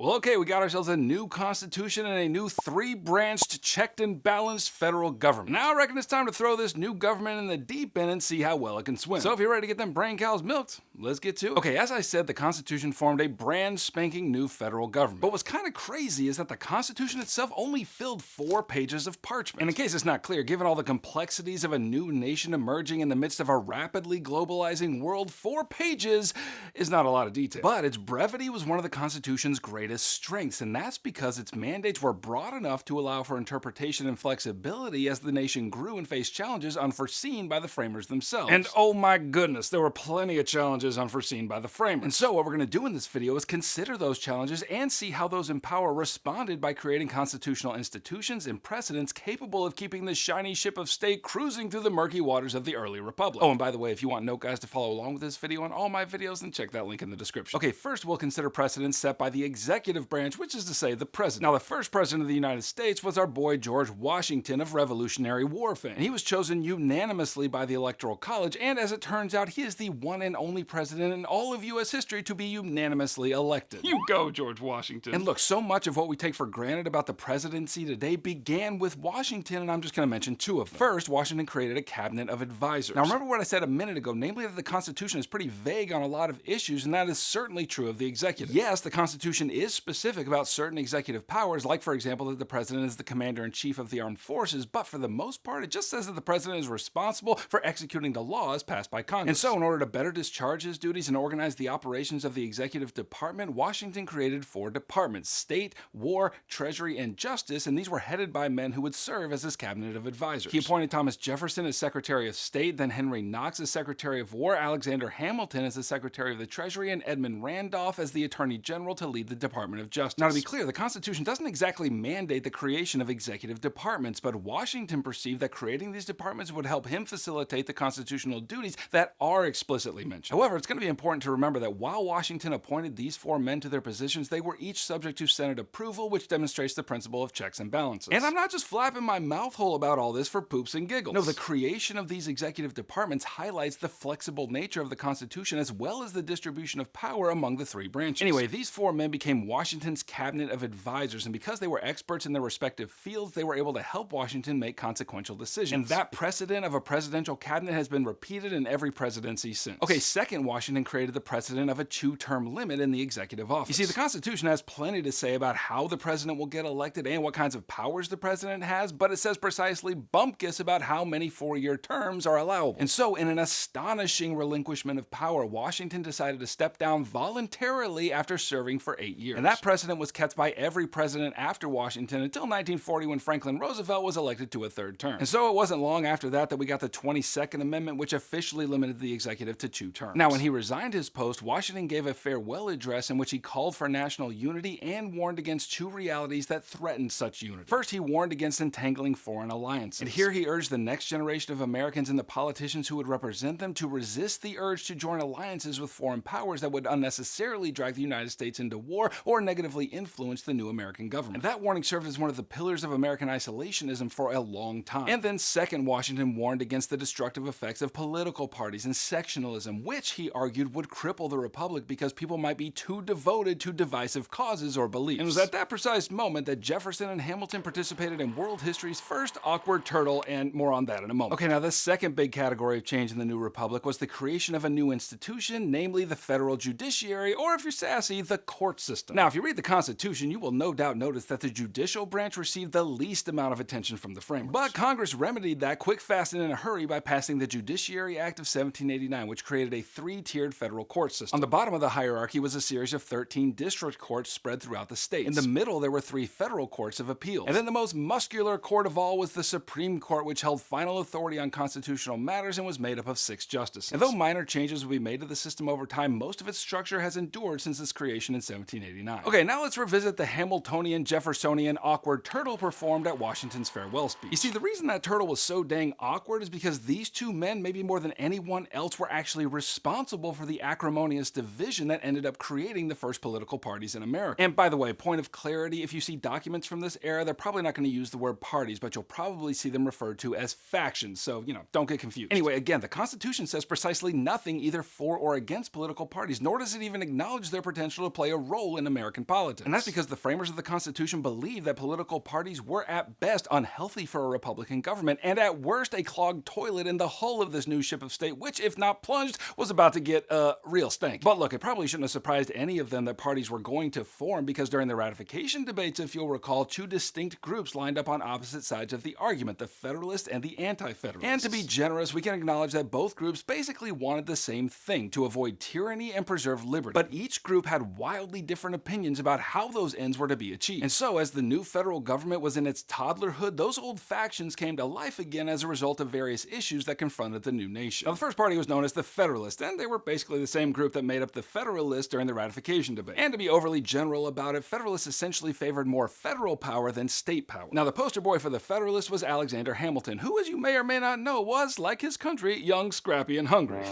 Well, okay, we got ourselves a new constitution and a new three-branched, checked and balanced federal government. Now I reckon it's time to throw this new government in the deep end and see how well it can swim. So if you're ready to get them brain cows milked, let's get to it. Okay, as I said, the Constitution formed a brand spanking new federal government. But what's kind of crazy is that the Constitution itself only filled 4 pages of parchment. And in case it's not clear, given all the complexities of a new nation emerging in the midst of a rapidly globalizing world, 4 pages is not a lot of detail. But its brevity was one of the Constitution's greatest strengths, and that's because its mandates were broad enough to allow for interpretation and flexibility as the nation grew and faced challenges unforeseen by the framers themselves. And oh my goodness, there were plenty of challenges unforeseen by the framers. And so what we're going to do in this video is consider those challenges and see how those in power responded by creating constitutional institutions and precedents capable of keeping the shiny ship of state cruising through the murky waters of the early republic. Oh, and by the way, if you want Noteguides to follow along with this video and all my videos, then check that link in the description. Okay, first we'll consider precedents set by the executive branch, which is to say the president. Now, the first president of the United States was our boy George Washington of Revolutionary War fame. And he was chosen unanimously by the Electoral College, and as it turns out, he is the one and only president in all of U.S. history to be unanimously elected. You go, George Washington. And look, so much of what we take for granted about the presidency today began with Washington, and I'm just going to mention 2 of them. First, Washington created a cabinet of advisors. Now, remember what I said a minute ago, namely that the Constitution is pretty vague on a lot of issues, and that is certainly true of the executive. Yes, the Constitution is specific about certain executive powers, like, for example, that the president is the commander-in-chief of the armed forces, but for the most part, it just says that the president is responsible for executing the laws passed by Congress. And so, in order to better discharge his duties and organize the operations of the executive department, Washington created 4 departments: State, War, Treasury, and Justice, and these were headed by men who would serve as his cabinet of advisors. He appointed Thomas Jefferson as Secretary of State, then Henry Knox as Secretary of War, Alexander Hamilton as the Secretary of the Treasury, and Edmund Randolph as the Attorney General to lead the Department of Justice. Now, to be clear, the Constitution doesn't exactly mandate the creation of executive departments, but Washington perceived that creating these departments would help him facilitate the constitutional duties that are explicitly mentioned. However, it's going to be important to remember that while Washington appointed these 4 men to their positions, they were each subject to Senate approval, which demonstrates the principle of checks and balances. And I'm not just flapping my mouth hole about all this for poops and giggles. No, the creation of these executive departments highlights the flexible nature of the Constitution as well as the distribution of power among the 3 branches. Anyway, these 4 men became Washington's cabinet of advisors, and because they were experts in their respective fields, they were able to help Washington make consequential decisions. And that precedent of a presidential cabinet has been repeated in every presidency since. Okay, second, Washington created the precedent of a 2-term limit in the executive office. You see, the Constitution has plenty to say about how the president will get elected and what kinds of powers the president has, but it says precisely bumpkiss about how many 4-year terms are allowable. And so, in an astonishing relinquishment of power, Washington decided to step down voluntarily after serving for 8 years. And that precedent was kept by every president after Washington until 1940, when Franklin Roosevelt was elected to a 3rd term. And so it wasn't long after that we got the 22nd Amendment, which officially limited the executive to 2 terms. Now, when he resigned his post, Washington gave a farewell address in which he called for national unity and warned against 2 realities that threatened such unity. First, he warned against entangling foreign alliances. And here he urged the next generation of Americans and the politicians who would represent them to resist the urge to join alliances with foreign powers that would unnecessarily drag the United States into war or negatively influence the new American government. And that warning served as one of the pillars of American isolationism for a long time. And then second, Washington warned against the destructive effects of political parties and sectionalism, which he argued would cripple the republic because people might be too devoted to divisive causes or beliefs. And it was at that precise moment that Jefferson and Hamilton participated in world history's first awkward turtle, and more on that in a moment. Okay, now the second big category of change in the new republic was the creation of a new institution, namely the federal judiciary, or if you're sassy, the court system. Now, if you read the Constitution, you will no doubt notice that the judicial branch received the least amount of attention from the framers. But Congress remedied that quick, fast, and in a hurry by passing the Judiciary Act of 1789, which created a 3-tiered federal court system. On the bottom of the hierarchy was a series of 13 district courts spread throughout the states. In the middle, there were 3 federal courts of appeals. And then the most muscular court of all was the Supreme Court, which held final authority on constitutional matters and was made up of 6 justices. And though minor changes would be made to the system over time, most of its structure has endured since its creation in 1789. Okay, now let's revisit the Hamiltonian, Jeffersonian awkward turtle performed at Washington's farewell speech. You see, the reason that turtle was so dang awkward is because these 2 men, maybe more than anyone else, were actually responsible for the acrimonious division that ended up creating the first political parties in America. And by the way, point of clarity, if you see documents from this era, they're probably not going to use the word parties, but you'll probably see them referred to as factions, so, don't get confused. Anyway, again, the Constitution says precisely nothing either for or against political parties, nor does it even acknowledge their potential to play a role in American politics. And that's because the framers of the Constitution believed that political parties were at best unhealthy for a Republican government, and at worst a clogged toilet in the hull of this new ship of state, which, if not plunged, was about to get real stank. But look, it probably shouldn't have surprised any of them that parties were going to form, because during the ratification debates, if you'll recall, two distinct groups lined up on opposite sides of the argument, the Federalists and the Anti-Federalists. And to be generous, we can acknowledge that both groups basically wanted the same thing, to avoid tyranny and preserve liberty. But each group had wildly different opinions about how those ends were to be achieved. And so, as the new federal government was in its toddlerhood, those old factions came to life again as a result of various issues that confronted the new nation. Now, the first party was known as the Federalists, and they were basically the same group that made up the Federalists during the ratification debate. And to be overly general about it, Federalists essentially favored more federal power than state power. Now, the poster boy for the Federalists was Alexander Hamilton, who, as you may or may not know, was, like his country, young, scrappy, and hungry.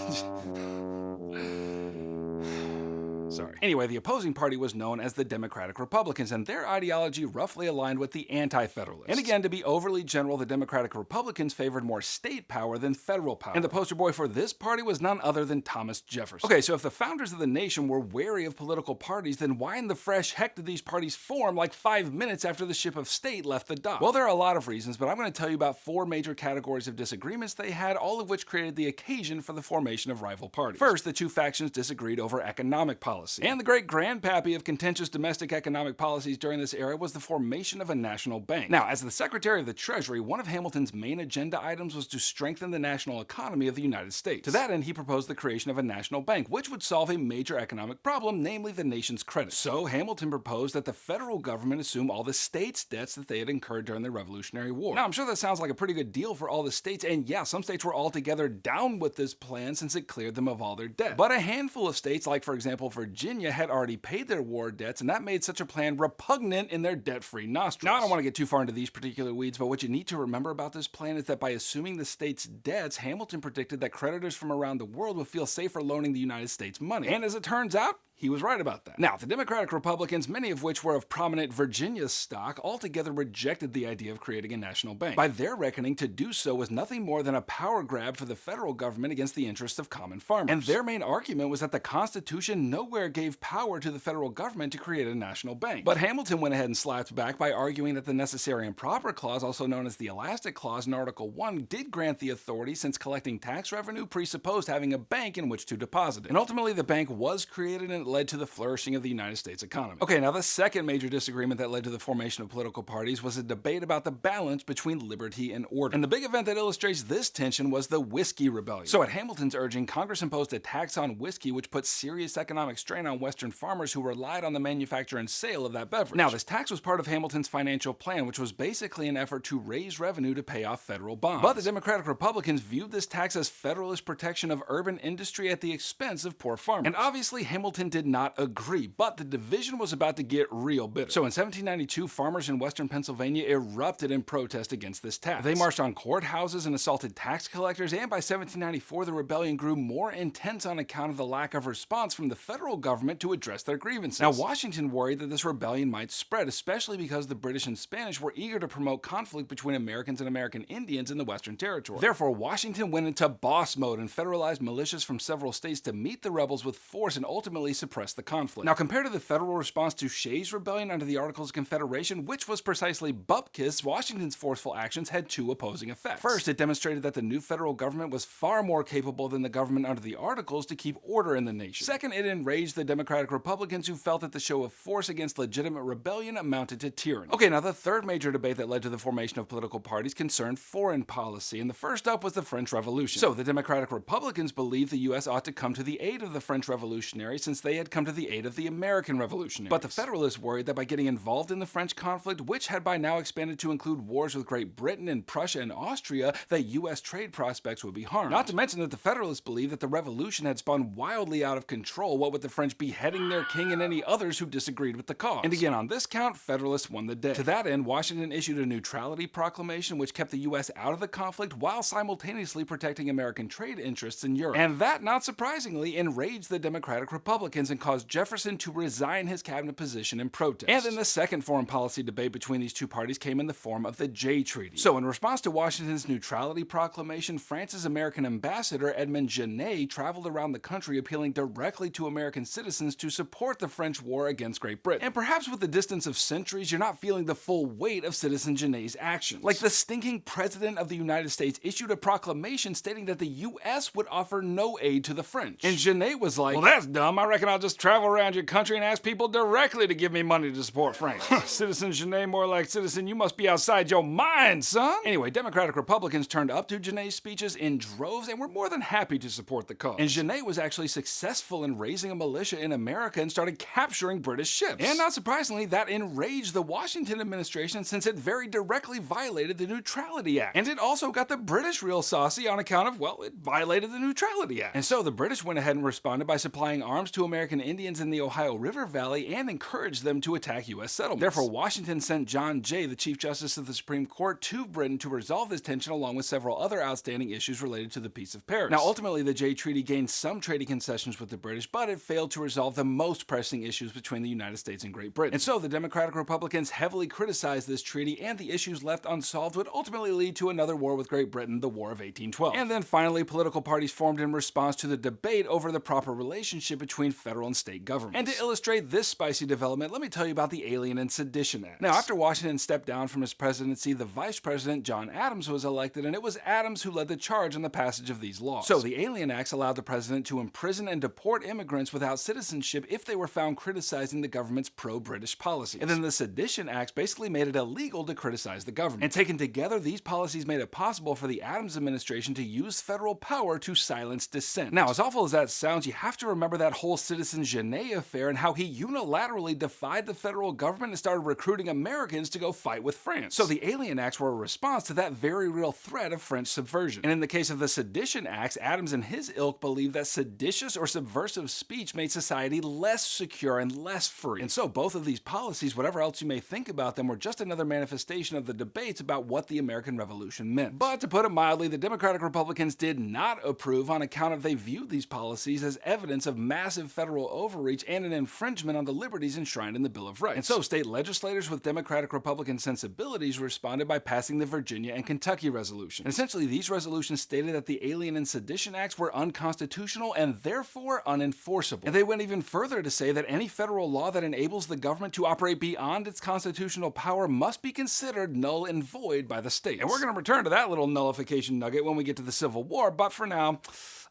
Sorry. Anyway, the opposing party was known as the Democratic Republicans, and their ideology roughly aligned with the Anti-Federalists. And again, to be overly general, the Democratic Republicans favored more state power than federal power. And the poster boy for this party was none other than Thomas Jefferson. Okay, so if the founders of the nation were wary of political parties, then why in the fresh heck did these parties form like 5 minutes after the ship of state left the dock? Well, there are a lot of reasons, but I'm going to tell you about 4 major categories of disagreements they had, all of which created the occasion for the formation of rival parties. First, the two factions disagreed over economic policy. And the great grandpappy of contentious domestic economic policies during this era was the formation of a national bank. Now, as the Secretary of the Treasury, one of Hamilton's main agenda items was to strengthen the national economy of the United States. To that end, he proposed the creation of a national bank, which would solve a major economic problem, namely the nation's credit. So, Hamilton proposed that the federal government assume all the states' debts that they had incurred during the Revolutionary War. Now, I'm sure that sounds like a pretty good deal for all the states, and yeah, some states were altogether down with this plan since it cleared them of all their debt. But a handful of states, like for example Virginia, had already paid their war debts, and that made such a plan repugnant in their debt-free nostrils. Now, I don't want to get too far into these particular weeds, but what you need to remember about this plan is that by assuming the state's debts, Hamilton predicted that creditors from around the world would feel safer loaning the United States money. And as it turns out, he was right about that. Now, the Democratic Republicans, many of which were of prominent Virginia stock, altogether rejected the idea of creating a national bank. By their reckoning, to do so was nothing more than a power grab for the federal government against the interests of common farmers. And their main argument was that the Constitution nowhere gave power to the federal government to create a national bank. But Hamilton went ahead and slapped back by arguing that the Necessary and Proper Clause, also known as the Elastic Clause in Article 1, did grant the authority, since collecting tax revenue presupposed having a bank in which to deposit it. And ultimately, the bank was created, and led to the flourishing of the United States economy. Okay, now the second major disagreement that led to the formation of political parties was a debate about the balance between liberty and order. And the big event that illustrates this tension was the Whiskey Rebellion. So at Hamilton's urging, Congress imposed a tax on whiskey, which put serious economic strain on Western farmers who relied on the manufacture and sale of that beverage. Now, this tax was part of Hamilton's financial plan, which was basically an effort to raise revenue to pay off federal bonds. But the Democratic Republicans viewed this tax as Federalist protection of urban industry at the expense of poor farmers. And obviously, Hamilton did not agree, but the division was about to get real bitter. So in 1792, farmers in western Pennsylvania erupted in protest against this tax. They marched on courthouses and assaulted tax collectors, and by 1794, the rebellion grew more intense on account of the lack of response from the federal government to address their grievances. Now, Washington worried that this rebellion might spread, especially because the British and Spanish were eager to promote conflict between Americans and American Indians in the Western Territory. Therefore, Washington went into boss mode and federalized militias from several states to meet the rebels with force and ultimately suppress the conflict. Now, compared to the federal response to Shays' rebellion under the Articles of Confederation, which was precisely bupkis, Washington's forceful actions had two opposing effects. First, it demonstrated that the new federal government was far more capable than the government under the Articles to keep order in the nation. Second, it enraged the Democratic Republicans, who felt that the show of force against legitimate rebellion amounted to tyranny. Okay, now the third major debate that led to the formation of political parties concerned foreign policy, and the first up was the French Revolution. So, the Democratic Republicans believed the U.S. ought to come to the aid of the French Revolutionaries, since they had come to the aid of the American Revolutionaries. But the Federalists worried that by getting involved in the French conflict, which had by now expanded to include wars with Great Britain and Prussia and Austria, that U.S. trade prospects would be harmed. Not to mention that the Federalists believed that the revolution had spun wildly out of control, what with the French beheading their king and any others who disagreed with the cause. And again, on this count, Federalists won the day. To that end, Washington issued a neutrality proclamation which kept the U.S. out of the conflict while simultaneously protecting American trade interests in Europe. And that, not surprisingly, enraged the Democratic Republicans, Republicans and caused Jefferson to resign his cabinet position in protest. And then the second foreign policy debate between these two parties came in the form of the Jay Treaty. So in response to Washington's neutrality proclamation, France's American ambassador Edmond Genet traveled around the country appealing directly to American citizens to support the French war against Great Britain. And perhaps with the distance of centuries, you're not feeling the full weight of Citizen Genet's actions. Like the stinking President of the United States issued a proclamation stating that the U.S. would offer no aid to the French. And Genet was like, well, that's dumb. I reckon I'll just travel around your country and ask people directly to give me money to support France. Citizen Genet more like, citizen, you must be outside your mind, son. Anyway, Democratic Republicans turned up to Genet's speeches in droves and were more than happy to support the cause. And Genet was actually successful in raising a militia in America and started capturing British ships. And not surprisingly, that enraged the Washington administration since it very directly violated the Neutrality Act. And it also got the British real saucy on account of, well, it violated the Neutrality Act. And so the British went ahead and responded by supplying arms to American Indians in the Ohio River Valley and encouraged them to attack U.S. settlements. Therefore, Washington sent John Jay, the Chief Justice of the Supreme Court, to Britain to resolve this tension along with several other outstanding issues related to the Peace of Paris. Now, ultimately, the Jay Treaty gained some trading concessions with the British, but it failed to resolve the most pressing issues between the United States and Great Britain. And so the Democratic Republicans heavily criticized this treaty, and the issues left unsolved would ultimately lead to another war with Great Britain, the War of 1812. And then finally, political parties formed in response to the debate over the proper relationship between federal and state governments. And to illustrate this spicy development, let me tell you about the Alien and Sedition Acts. Now, after Washington stepped down from his presidency, the Vice President, John Adams, was elected, and it was Adams who led the charge on the passage of these laws. So the Alien Acts allowed the president to imprison and deport immigrants without citizenship if they were found criticizing the government's pro-British policies. And then the Sedition Acts basically made it illegal to criticize the government. And taken together, these policies made it possible for the Adams administration to use federal power to silence dissent. Now, as awful as that sounds, you have to remember that whole Citizen Genet affair and how he unilaterally defied the federal government and started recruiting Americans to go fight with France. So the Alien Acts were a response to that very real threat of French subversion. And in the case of the Sedition Acts, Adams and his ilk believed that seditious or subversive speech made society less secure and less free. And so both of these policies, whatever else you may think about them, were just another manifestation of the debates about what the American Revolution meant. But to put it mildly, the Democratic Republicans did not approve on account of they viewed these policies as evidence of massive federal overreach and an infringement on the liberties enshrined in the Bill of Rights. And so state legislators with Democratic Republican sensibilities responded by passing the Virginia and Kentucky resolutions. And essentially, these resolutions stated that the Alien and Sedition Acts were unconstitutional and therefore unenforceable. And they went even further to say that any federal law that enables the government to operate beyond its constitutional power must be considered null and void by the states. And we're going to return to that little nullification nugget when we get to the Civil War, but for now,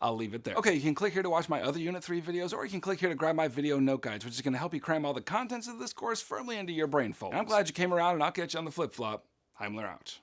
I'll leave it there. Okay, you can click here to watch my other Unit 3 videos, or you can click here to grab my video note guides, which is going to help you cram all the contents of this course firmly into your brain fold. And I'm glad you came around, and I'll catch you on the flip-flop. Heimler out.